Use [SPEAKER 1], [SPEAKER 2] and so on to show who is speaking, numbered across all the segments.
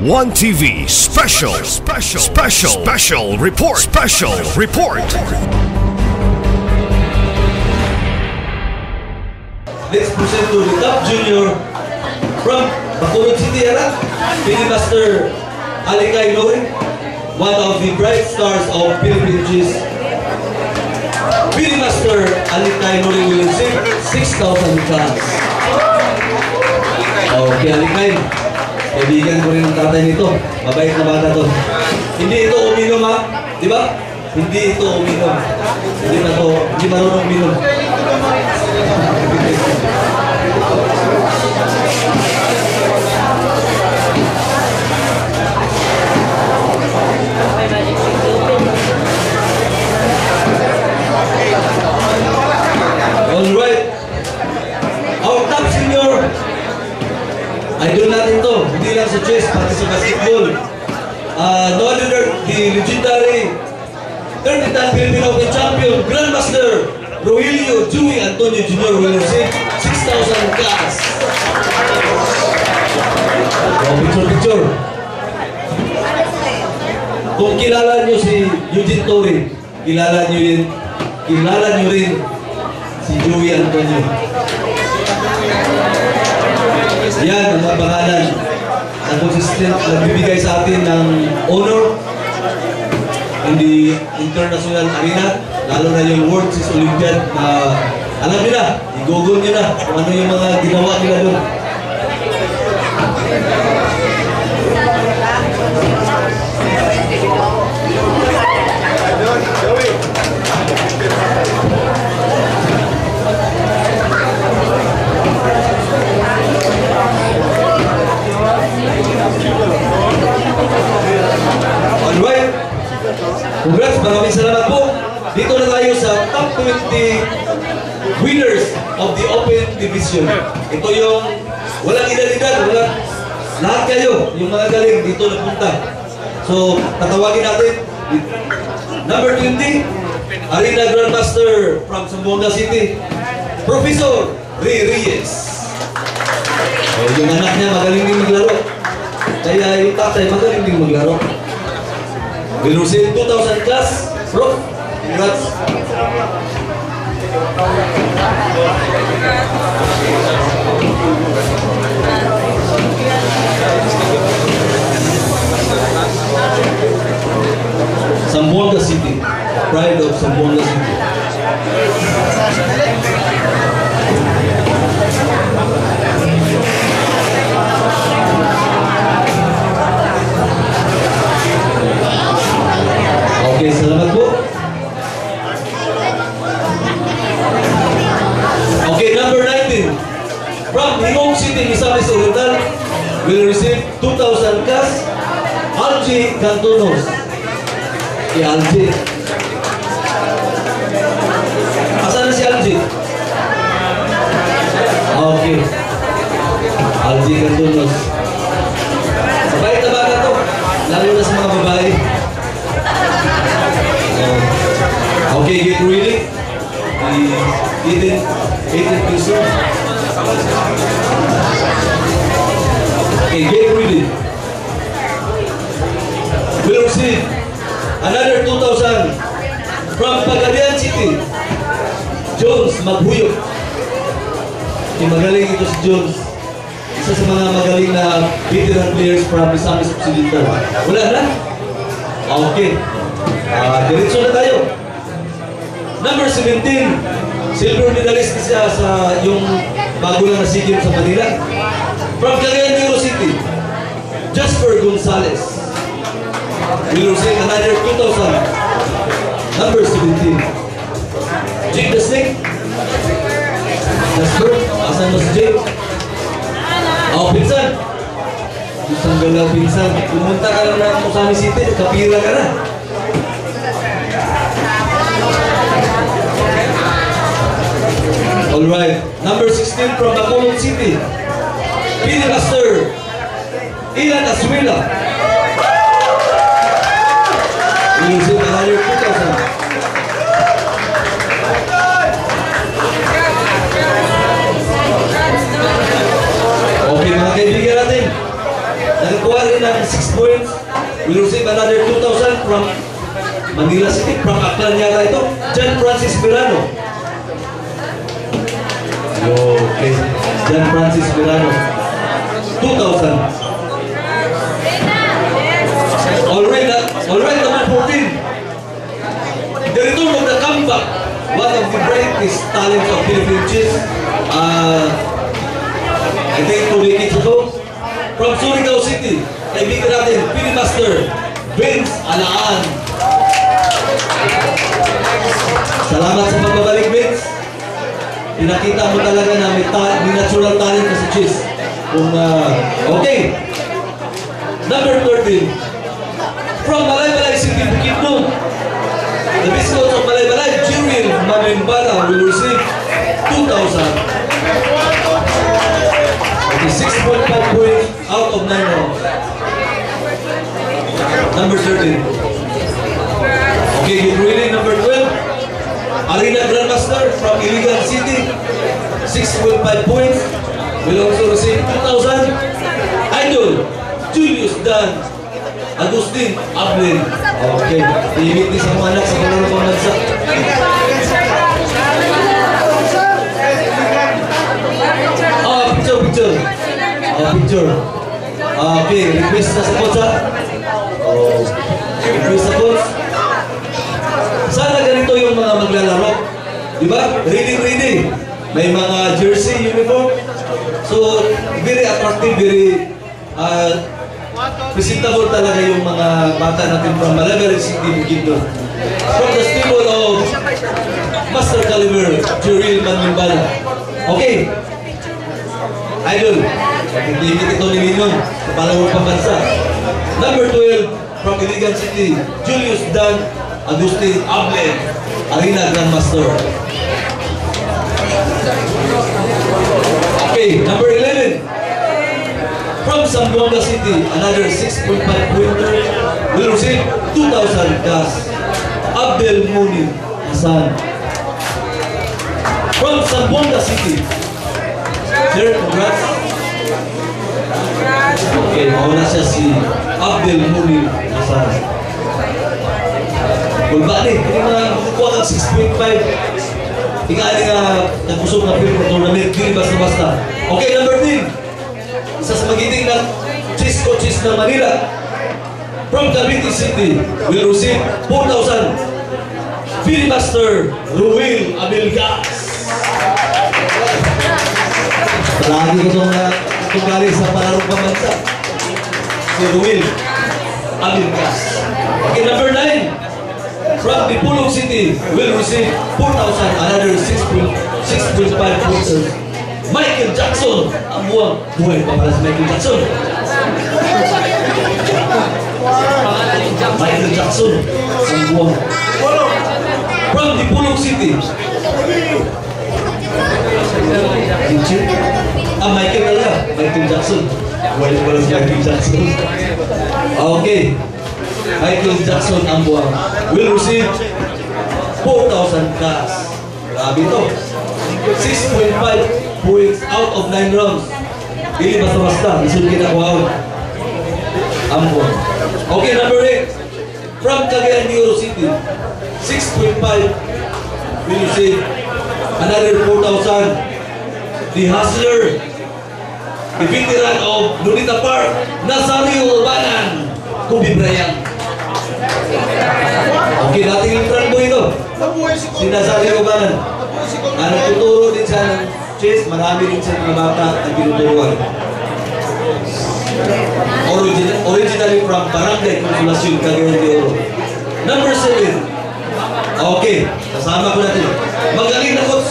[SPEAKER 1] One TV special report.
[SPEAKER 2] Let's present to the top junior from Bacolod City, Master Alikay Noe, one of the bright stars of Philippine Chess. Master Alikay Noe will receive 6,000 crowns. Okay, Alikay. Kaibigan ko rin ang tatay nito. Mabait na bata to. Hindi ito uminom, ha? Di ba? Hindi ito uminom. Hindi marunong uminom. Alright. Our top senior. Idol natin to, hindi lang sa chess, pati sa basketball. No other, the legendary 30-time Philippine Open champion, Grandmaster Rogelio Dewey Antonio Jr. will receive 6,000 cash. Picture. Kung kilala nyo si Eugene Torre, kilala nyo rin si Dewey Antonio. Yan ang mga pangalan na consistent nagbibigay sa atin ng honor in the international arena, lalo na yung World Chess Olympiad na alam nyo na, i-google nyo na kung ano yung mga ginawa nila doon. Alright, congrats, maraming salamat po. Dito na tayo sa top 20 winners of the Open Division. Ito yung walang edad-edad, lahat kayo, yung mga galing dito napunta. So, tatawagin natin number 20, Arena Grandmaster from Zamboanga City, Professor Ray Reyes. Yung anak niya magaling din maglaro. Kaya yung tatay magaling din maglaro. Will receive 2,000 class. Bro, congrats. Zamboanga City. Pride of Zamboanga City. Okay, salamat po. Okay, number 19. From Hingong City, Misamis Oriental, will receive 2,000 cash. Algie Cantonos. Okay, Algie. Asan na si Algie? Okay. Algie Cantonos. Sabay na bata to. Lalo na sa mga babae. Okay, get ready. 18 pesos. Okay, get ready. We'll receive another 2,000 from Pagadian City. Jones Maghuyok. Okay, magaling ito si Jones. Isa sa mga magaling na veteran players from Misamis Occidental. Wala na? Okay. Diretso na tayo. Number 17, silver medalist siya sa yung bago lang na SEA Games sa Manila. From Cagayan de Oro City, Jasper Gonzalez. Will receive another 2,000. Number 17. Jake the Snake. Jasper, asan mo si Jake? Pinsan. Isang galaw pinsan. Pumunta ka lang na Musami City, kapira ka na. Alright, number 16 from Bacolod City, Master Ilan Asuela. Will receive another 2,000. Okay mga kaibigan natin, nakakuha rin ng 6 points, will receive another 2,000 from Manila City, from Aklan yata ito, John Francis Mirano. Okay, John Francis Mirano, 2,000. Alright, number 14. The return of the comeback, one of the brightest talents of Philippine chess. I think 2 decades ago, from Surigao City, kaibigan natin, Pilimaster, Vince Alaan. Salamat sa pagbabalik, Vince. Pinakita mo talaga na may natural talent ka sa chess. Okay. Number 13. From Malaybalay City, Bukidnon, the best coach of Malaybalay, Juril Manimbala, will receive 2,000. Okay, 6.5 points out of 9 rounds. Number 13. Okay, get ready. Number 12. Arena Grandmaster from Iligan City, 6.5 points, will also receive 2,000. Idol, Julius Dan Agustin Ablin. Okay, iimit ni sa mga anak sa kalaro pang bansa. Picture. Okay, request na sa coach, ha? Request sa coach. Sana ganito yung mga maglalaro. Diba? Ready. May mga jersey, uniform. So, very attractive, very presentable talaga yung mga bata natin from Malaybalay City, Bukidnon. From the stable of Master Caliber, Juril Manimbala. Okay. Idol. Limit ito ni Linon sa palawang pambansa. Number 12, from Iligan City, Julius Dan Agustin Ablen, Arena Grandmaster. Okay, number 11. From Zamboanga City, another 6.5 pointer will receive 2,000 cash. Abdel Munin Hassan. From Zamboanga City. Sir, congrats. Okay, mauna siya si Abdel Munin Hassan. Bulba ni, hindi makukuha kang 6.5. Tingnan nga nagpusok na film tournament, hindi basta-basta. Okay, number 10. Isa sa magiting ng chess coaches ng Manila, from Cavite City, will receive 4,000. Filimaster Ruel Abilgas. Lagi ko itong gali sa palarong pambansa. Si Ruel Abilgas. Okay, number 9. From Dipolog City, will receive 4,000, another 6.5 points. Michael Jackson, ang buhay pa pala si Michael Jackson. Michael Jackson, ang buhay. From Dipolog City. Michael talaga, Michael Jackson. Buhay pa pala si Michael Jackson. Okay. Michael Jackson ang buwan will receive 4,000 cash. Grabe ito. 6.5 points out of 9 rounds. Hindi basta-basta. Isun kinakuha ang buwan. Okay, number 8. From Cagayan de Oro City, 6.5 will receive another 4,000. The hustler, the veteran of Lunita Park, Nazario Urbanan, Kobe Bryant. Okay, dating yung friend mo ito. Si Nazario Urbanan. Nagtuturo din siya ng chess. Marami din siya mga bata ang tinuturuan. Originally from Barangay Consolacion, Cagayan de Oro. Number 7. Okay, kasama ko natin. Magaling na coach.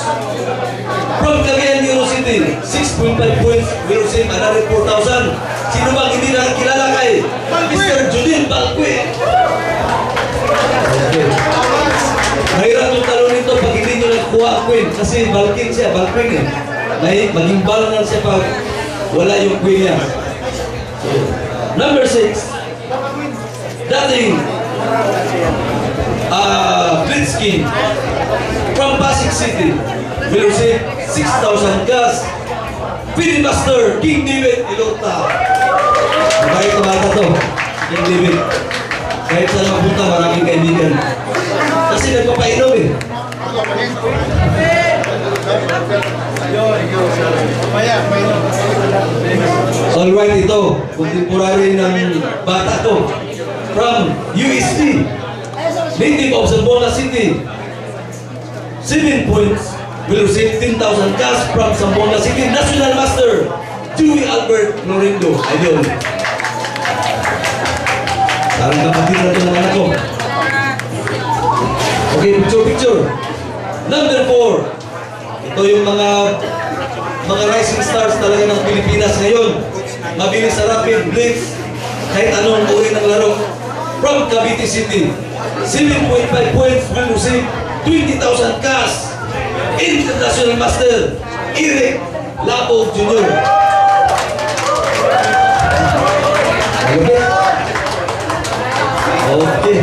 [SPEAKER 2] From Cagayan de Oro City, 6.5 points, will receive another 4,000. Sino bang hindi nakakilala kay Mr. Judin Balque? Okay. Mahirap yung talon nito pag hindi nyo nagkuha ang queen. Kasi Balkin siya, Balquin eh. Maging bal na siya pag wala yung queen niya. So, number 6. Dating Blitzkin from Pasig City will receive 6,000 cash. Filimaster King David Ilota. Mabait 11. Kahit saan mapunta, maraming kaibigan. Kasi nagpapainom eh. Alright, ito. Contemporary ng bata ko. From USD. Native of Zamboanga City. 7 points. Will receive 10,000 cash from Zamboanga City National Master Dewey Albert Florindo. Ayun. Parang kapatid na ito ng anak ko. Okay, picture. Number 4. Ito yung mga rising stars talaga ng Pilipinas ngayon. Mabilis sa rapid blitz. Kahit anong uri ng laro. From Cavite City. 7.5 points will receive 20,000 cash. International Master Eric Labog Jr. Okay.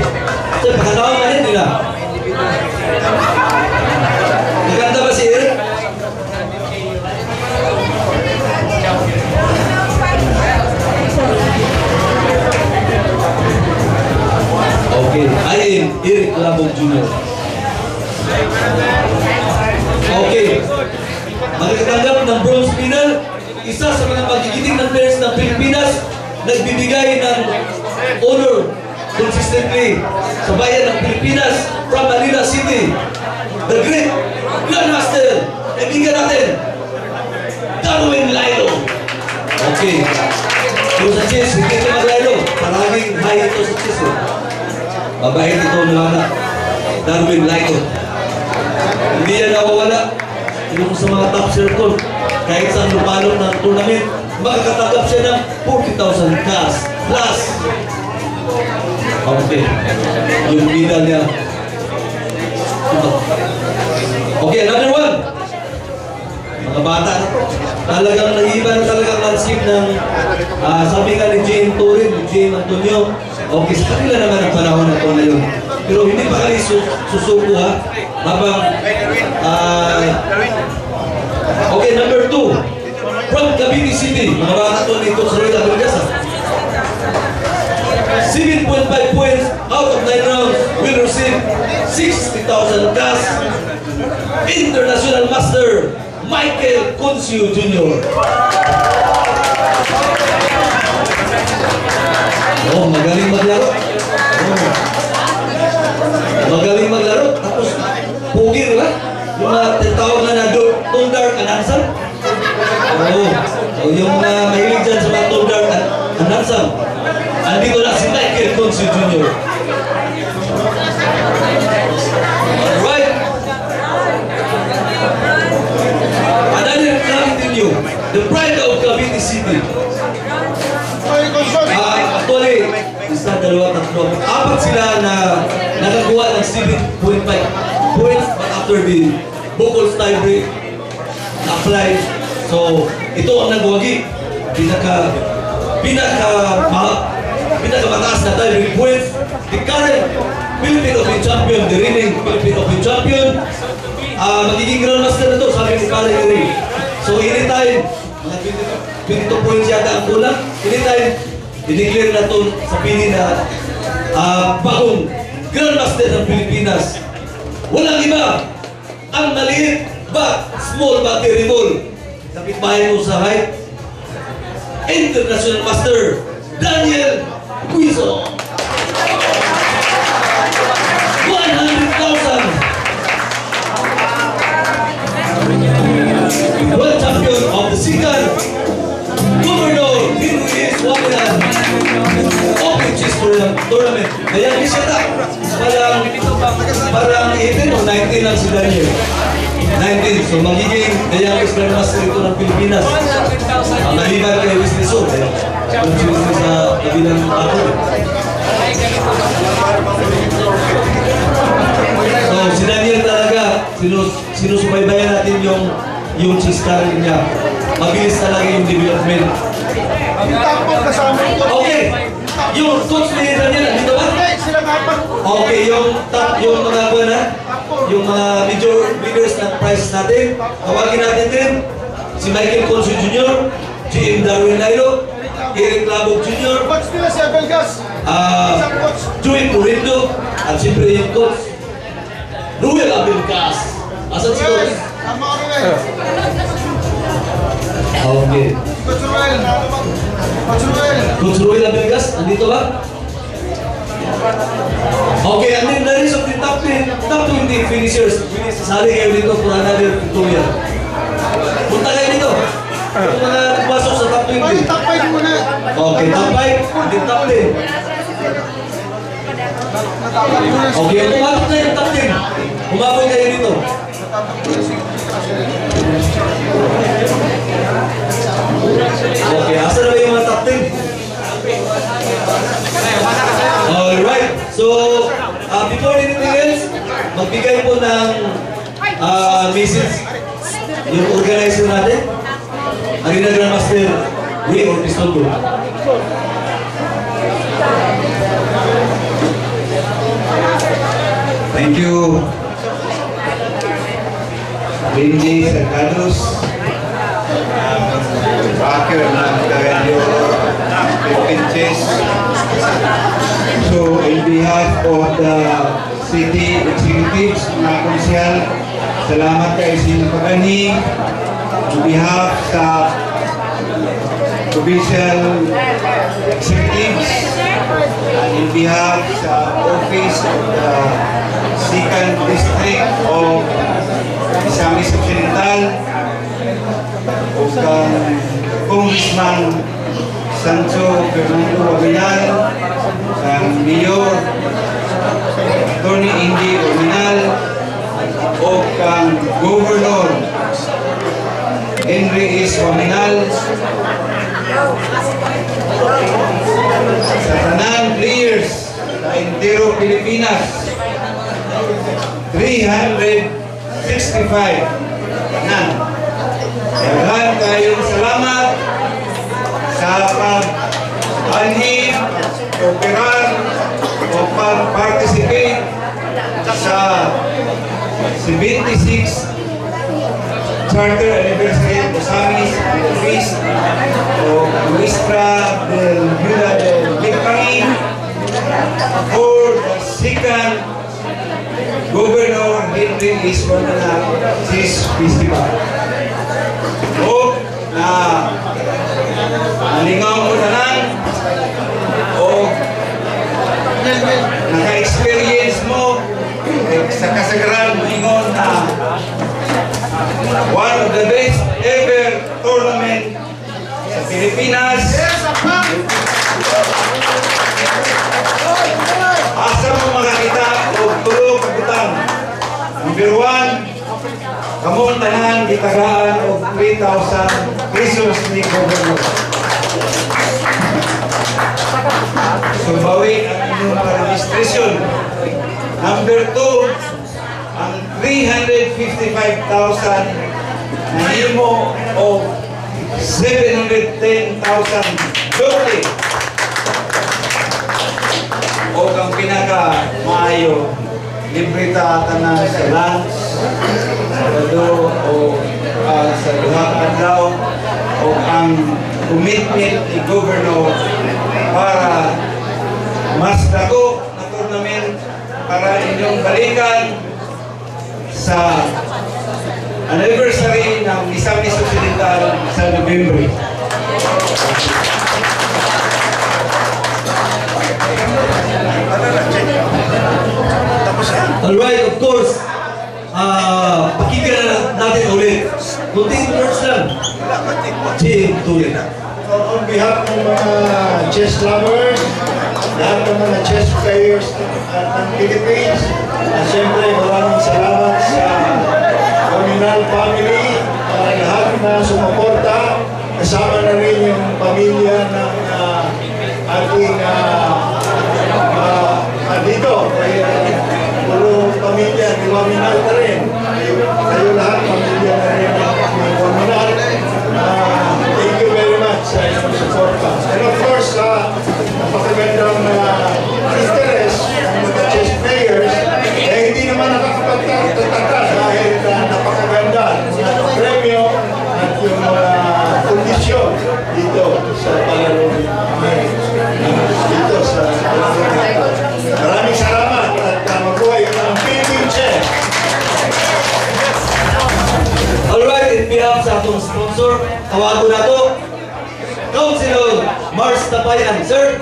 [SPEAKER 2] So, pakatawa ka rin nila. Maganda ba si Eric? Okay. I am Eric Labog Jr. Okay. Magkakanggap ng bronze medal, isa sa mga magigiting ng players ng Pilipinas, nagbibigay ng honor consistently sa bayan ng Pilipinas from Manila City. The great Grandmaster, kaibigan natin, Darwin Lailo. Okay. Yung sa chess, hindi ito mag-Lailo. Paranging high ito sa chess. Mabait ito ng anak. Darwin Lailo. Hindi yan nawawala. Yung sa mga top circle, kahit saan lumalo ng tournament, makakatanggap siya ng 40,000 cash plus. Okay. Yung medal niya. Okay, another one. Mga bata na to. Talagang nag-iba na talagang landscape ng sabi nga ni Jane Turin, ni Jane Antonio. Okay, sa kanila naman ang panahon na ito ngayon. Pero hindi pa kayo susuko ha. Habang okay, number 2. From Cavite City. Mga bata to nito sa Rita Bergasa. 7.5 points out of 9 rounds will receive 60,000 cash. International Master Michael Concio Jr. Oh, magaling maglaro. Oh. Magaling maglaro. Tapos, pugi, diba? Yung mga tawag na tone dark and handsome. Oh. So, yung mahilig dyan sa mga tone dark and handsome. Andito na si Michael Concio Jr. Alright. Another Cavite new. The pride of Cavite City. Actually, isa, dalawa, tatlo. 4 sila na nakakuha ng 7.5 points but after the Bucol's tie break na-apply. So, ito ang nagwagi. Pinakamataas na tie break points. The current Philippine Open champion, the reigning Philippine Open champion, magiging Grandmaster na ito, sabi ni Karen Henry. So, anytime, mga 22 points yata ang kulang. Anytime, dineclare na ito sa pili na bagong Grandmaster ng Pilipinas. Walang iba, ang maliit but small battery ball. Kapitbahay mo sa height, International Master Daniel Guizo. 100,000. World champion of the second Governor Henry Swabian Open Chess Tournament. Kaya hindi siya ta. Parang 18 o 19 lang si Daniel. 19. So magiging the youngest Grandmaster ito ng Pilipinas. Maliban kay Wisniso. Kung siya sa kabilang ako. So si Daniel talaga, sinusubaybayan natin yung chess career niya. Mabilis talaga yung development. Okay. Yung coach ni Daniel, dito ba? Okay, yung mga buwan yung mga major winners ng prizes natin. Tawagin natin din si Michael Concio Jr., GM Darwin Lailo, Eric Labog Jr.,
[SPEAKER 3] Coach nila si Abelgas.
[SPEAKER 2] Joey Purindo, at siyempre yung coach, Ruel Abelgas. Asan si coach?
[SPEAKER 3] Tama kami na.
[SPEAKER 2] Okay.
[SPEAKER 3] Coach Ruel. Coach Ruel.
[SPEAKER 2] Coach Ruel Abelgas, andito ba? Okay, and then the rest of the top 20 finishers, sasali kayo dito for another tutorial. Punta kayo dito. Kung mga pasok sa top 20.
[SPEAKER 3] Ay, top 5 muna.
[SPEAKER 2] Okay, top 5, and then top 10.
[SPEAKER 3] Natapos muna si
[SPEAKER 2] Okay, umabot na yung top 10. Umabot kayo dito. Okay, asa na ba yung mga top 10? Alright, so before anything else, magbigay po ng message yung organizer natin, Arena Grandmaster Ray Ortizondo.
[SPEAKER 4] Thank you, Lindy Sercados, backer ng Cagayo Philippine Chess. So, in behalf of the city executives, mga konsyal, salamat kayo sa inyong pagani. On behalf sa provincial executives, and in behalf sa office of the second district of Misamis Occidental, o kang Congressman Sancho Fernando Waminal, kang Mayor Tony Indy Waminal, o kang Governor Henry S. Waminal, sa tanan players sa Entero Pilipinas, 365 tanan. Daghan kayong salamat sa pag-anhid, operar o pag-participate sa 76 Charter Anniversary of Misamis Feast o Nuestra del Viuda del Victory for the second Governor Henry S. Waminal Chess Festival. O na nalingaw mo tanan o naka-experience mo sa kasagaran moingon na one of the best ever tournament sa Pilipinas. Asa mo makakita o tulo kabutang. Number 1, kamong tanan gitagaan og 3,000 pesos ni Governor. So bawi ang inyong registration. Number 2, ang 355,000 na himo o 710,000 doble. O kang pinaka maayo, libre ta tanan sa lunch, sa bado o sa duhang adlaw, o ang commitment ni Governor para mas dako na tournament para inyong balikan sa anniversary ng Misamis Occidental sa November.
[SPEAKER 2] Alright, of course, pakinggan natin ulit. Kunting words lang. Si Tuloy.
[SPEAKER 3] So, on behalf ng mga chess lovers, lahat ng mga chess players ng Philippines, at siyempre maraming salamat sa Waminal family, lahat na sumuporta, kasama na rin yung pamilya ng ating dito. Puro pamilya ni Waminal na rin. Kayo lahat, pamilya na rin ng Waminal. Thank you very much sa inyong suporta. And of course, napakagandang interest ng mga chess players, hindi naman nakakapagtataka dahil napakaganda ng mga premyo at yung mga kondisyon dito sa palaro.
[SPEAKER 2] Mars Tapayan. Sir,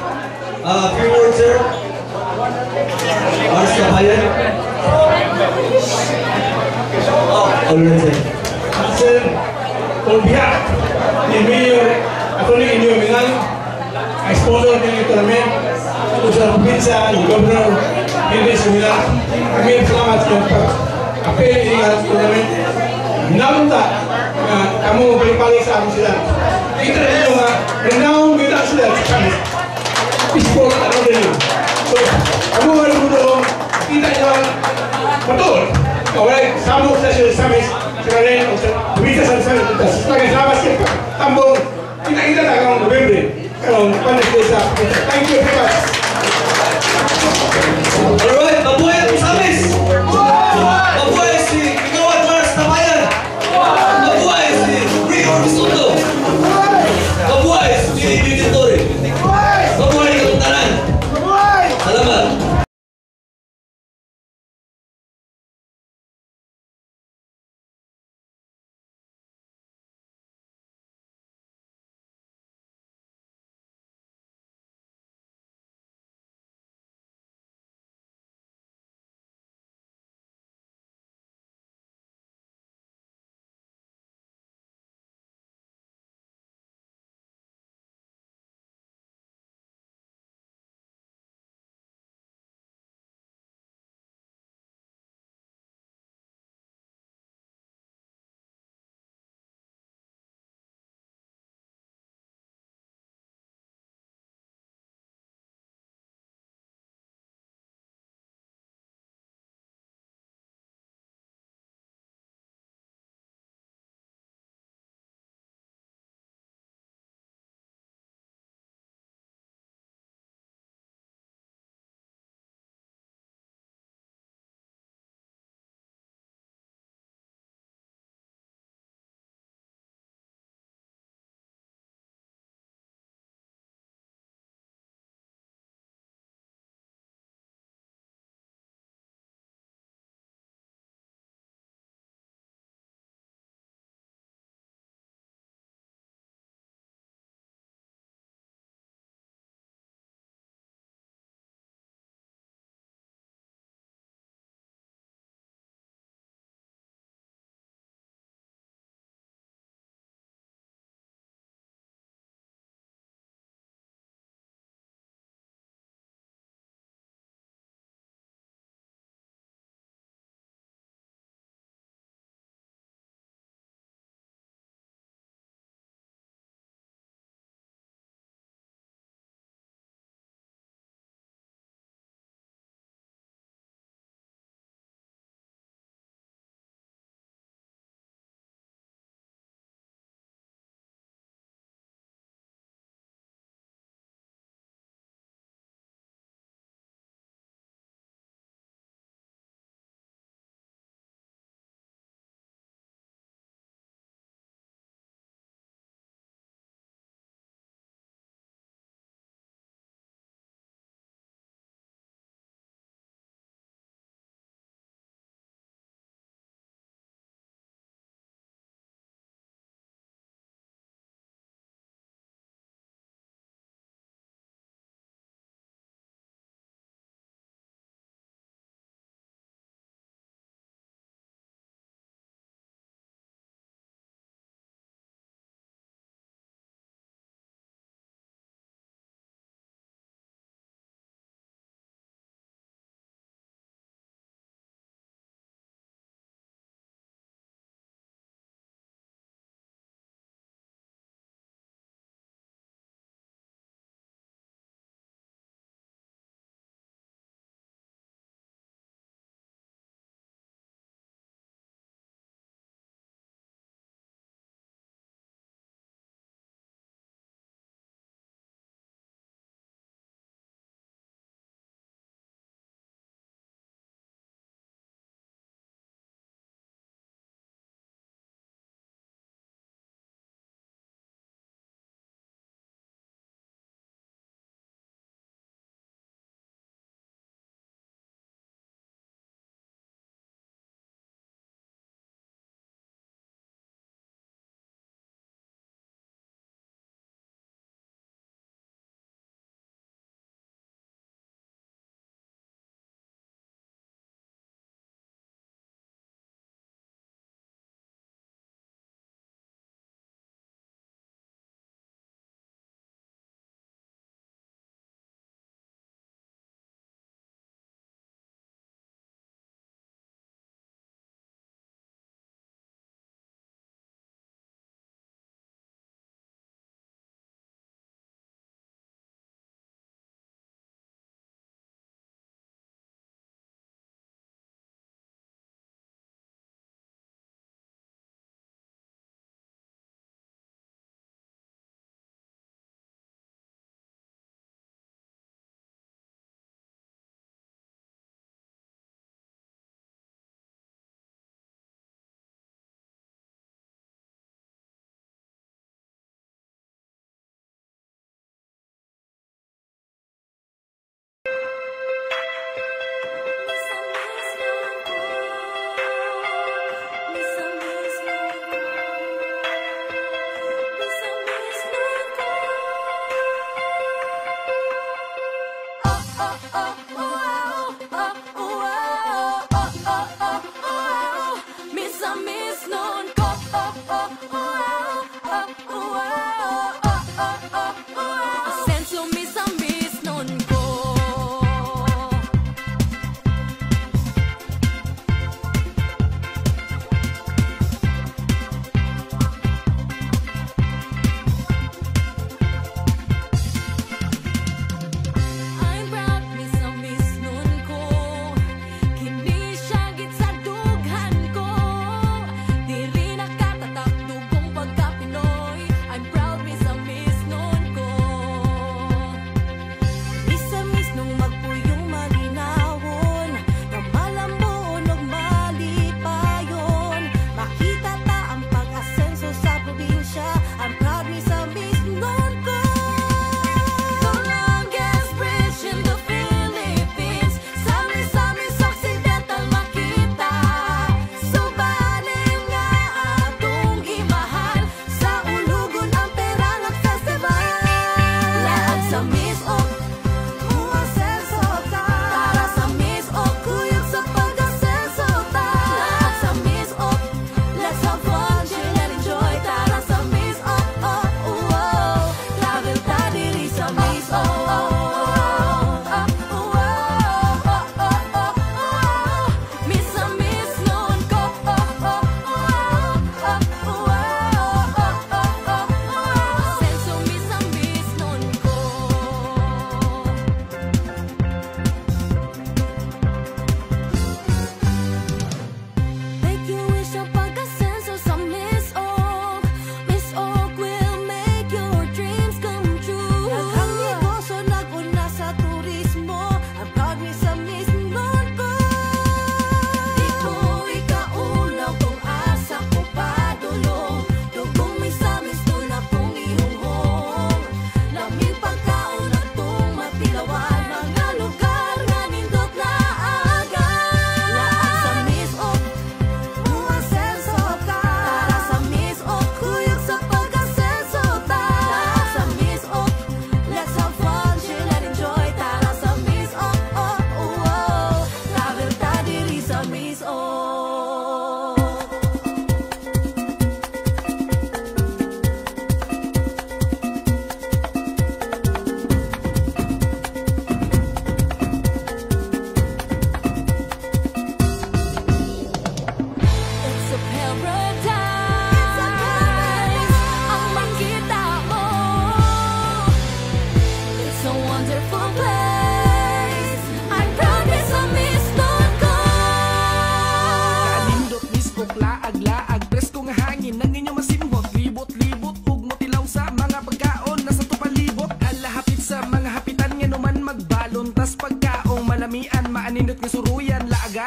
[SPEAKER 2] few words, sir. Mars Tapayan. All right, sir.
[SPEAKER 5] Sir, on behalf ni Mayor Atty. Inyo Minal, ang sponsor ng tournament, sa probinsya, yung Governor Henry Sumila, kami salamat sa pag-apel ng tournament. Namunta na kamu balik-balik sa amin sila. Kita rin yung renawang kita sila sa kami. Peaceful at orderly. So, kamu marunong kita nyo betul. Alright, sambung sa samis sekalian bisa sama kita. Sebagai sahabat kita, tambung kita tak akan berbeda. Kalau pandai desa, thank you very much.
[SPEAKER 2] Alright, mabuhay ang Samis! Mabuhay si Kagawad Mars Tapayan! Mabuhay si Rico Bisundo! Mabuhay si J.B. Ditore! Mabuhay ang tanan! Salamat!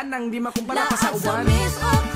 [SPEAKER 6] nang di makumpara pa sa
[SPEAKER 7] Lahat sa
[SPEAKER 6] uban.
[SPEAKER 7] miss o